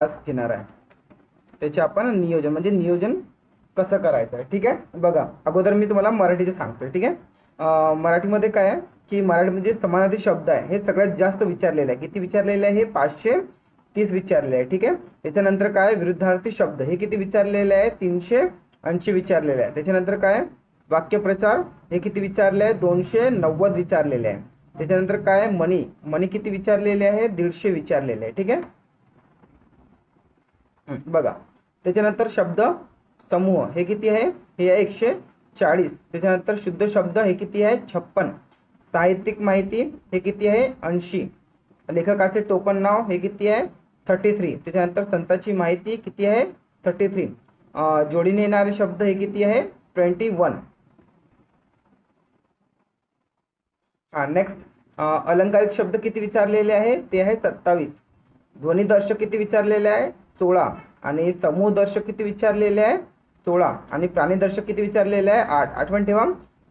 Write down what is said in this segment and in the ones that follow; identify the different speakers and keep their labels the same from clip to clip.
Speaker 1: घेणार आहे, त्याचे आपण नियोजन म्हणजे नियोजन कसं करायचं आहे. ठीक आहे, बघा अगोदर मी तुम्हाला मराठीचे सांगतोय. ठीक आहे, मराठीमध्ये काय आहे की मराठीमध्ये समानार्थी शब्द आहे हे सगळ्यात जास्त विचारलेलं आहे. किती विचारलेलं आहे? हे 530 विचारले आहे. ठीक आहे, त्याच्यानंतर काय विरुद्धार्थी शब्द हे किती विचारलेले आहे? 380 विचारलेले आहे. त्याच्यानंतर काय वाक्यप्रचार हे किती विचारले आहे? 290 विचारलेले आहे. त्याच्यानंतर काय मनी, मनी किती विचारलेले आहे? 150 विचारलेले आहे. ठीक आहे, बघा त्याच्यानंतर शब्द समूह हे किती आहे? हे आहे 140. त्याच्यानंतर शुद्ध शब्द हे किती आहे? 56. साहित्यिक माहिती हे किती आहे? 80. लेखकाचे टोपण नाव हे किती आहे? 33. त्याच्यानंतर संतांची माहिती किती आहे? 33. जोडीने येणारे शब्द हे किती आहे? 21. नेक्स्ट अलंकारिक शब्द किती विचारलेले आहे? ते आहे 27. ध्वनिदर्शक किती विचारलेले आहे? 16. आणि समूहदर्शक किती विचारलेले आहे? 16. आणि प्राणीदर्शक किती विचारलेले आहे? 8. आठवण ठेवा,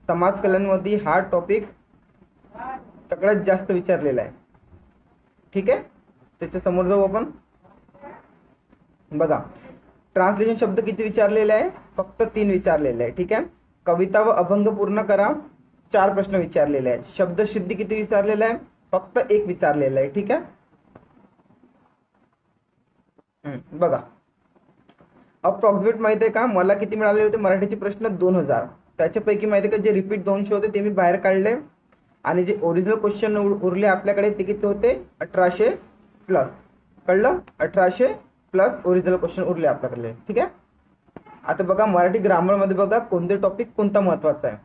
Speaker 1: समाज कल्याणमध्ये हा टॉपिक सगळ्यात जास्त विचारलेला आहे. ठीक आहे, त्याच्या समोर जाऊ आपण. बघा ट्रान्सलेशन शब्द किती विचारलेले आहे? फक्त 3 विचारलेले आहे. ठीक आहे, कविता व अभंग पूर्ण करा 4 प्रश्न विचारलेले आहेत. शब्दसिद्धी किती विचारलेला आहे? फक्त 1 विचारलेला आहे. ठीक आहे, बघा अप्रॉक्सिमेट माहिती आहे का मला किती मिळाले होते मराठीचे प्रश्न? 2000. त्याच्यापैकी माहिती आहे का जे रिपीट 200 होते ते मी बाहेर काढले आणि जे ओरिजिनल क्वेश्चन उरले आपल्याकडे ते किती होते? 1800 प्लस. कळलं? 1800 प्लस ओरिजिनल क्वेश्चन उरले आपल्याकडे. ठीक आहे, आता बघा मराठी ग्रामर मध्ये बघा कोणते टॉपिक कोणता महत्त्वाचा आहे.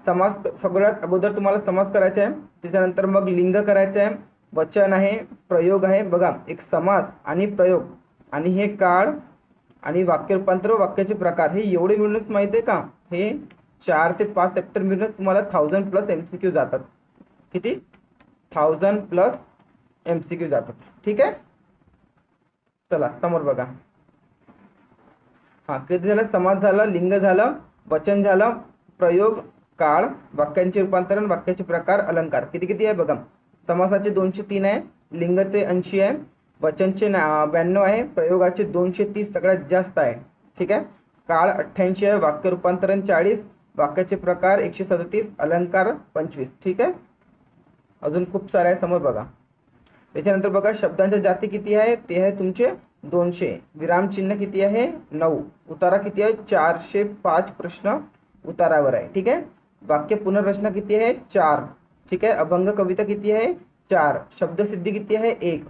Speaker 1: समास सगळ्यात अगोदर तुम्हाला समास करायचा आहे, त्याच्यानंतर मग लिंग करायचं आहे, वचन आहे, प्रयोग आहे. बघा एक समास आणि प्रयोग आणि हे काळ आणि वाक्य रूपांतर वाक्याचे प्रकार हे एवढे मिळूनच माहिती आहे का? हे 4 ते 5 चॅप्टर मिळूनच तुम्हाला 1000 प्लस MCQ जातात. किती? 1000 प्लस MCQ जातात. ठीक आहे, चला समोर बघा. किती झालं? समास झाला, लिंग झालं, वचन झालं, प्रयोग, काळ, वाक्यांचे रूपांतरण, वाक्याचे प्रकार, अलंकार. किती किती आहे बघा. समासाचे 203 आहे, लिंगाचे 80 आहे, वचनचे 92 आहे, प्रयोगाचे 230 सगळ्यात जास्त आहे. ठीक आहे, काळ 88 आहे, वाक्य रूपांतरण 40, वाक्याचे प्रकार 137, अलंकार 25. ठीक आहे, अजून खूप सारे आहे, समोर बघा. त्याच्यानंतर बघा शब्दांच्या जाती किती आहे? ते आहे तुमचे 200. विरामचिन्ह किती आहे? 9. उतारा किती आहे? 405 प्रश्न उतारावर आहे. ठीक आहे, वाक्य पुनर्रचना किती आहे? 4. ठीक आहे, अभंग कविता किती आहे? 4. शब्दसिद्धी किती आहे? 1.